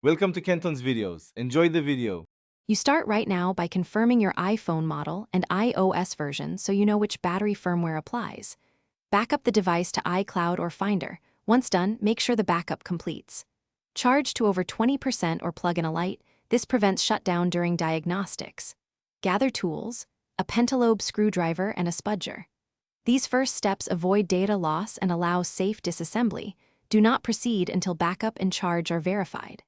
Welcome to Kenton's videos. Enjoy the video. You start right now by confirming your iPhone model and iOS version so you know which battery firmware applies. Back up the device to iCloud or Finder. Once done, make sure the backup completes. Charge to over 20% or plug in a light. This prevents shutdown during diagnostics. Gather tools, a pentalobe screwdriver and a spudger. These first steps avoid data loss and allow safe disassembly. Do not proceed until backup and charge are verified.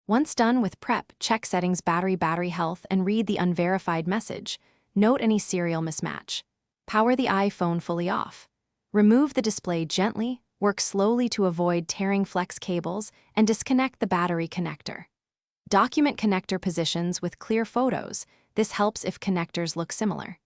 Once done with prep, check settings battery health and read the unverified message. Note any serial mismatch. Power the iPhone fully off. Remove the display gently, work slowly to avoid tearing flex cables, and disconnect the battery connector. Document connector positions with clear photos. This helps if connectors look similar.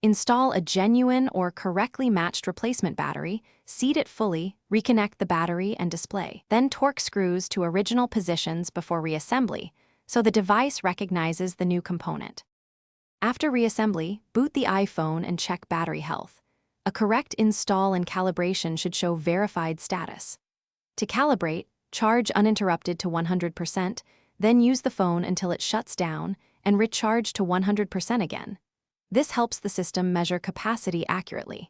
Install a genuine or correctly matched replacement battery, seat it fully, reconnect the battery and display. Then torque screws to original positions before reassembly, so the device recognizes the new component. After reassembly, boot the iPhone and check battery health. A correct install and calibration should show verified status. To calibrate, charge uninterrupted to 100%, then use the phone until it shuts down and recharge to 100% again. This helps the system measure capacity accurately.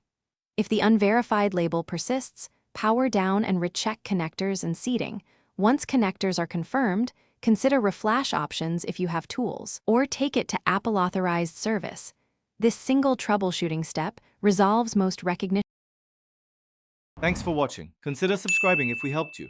If the unverified label persists, power down and recheck connectors and seating. Once connectors are confirmed, consider reflash options if you have tools, or take it to Apple-authorized service. This single troubleshooting step resolves most recognition. Thanks for watching. Consider subscribing if we helped you.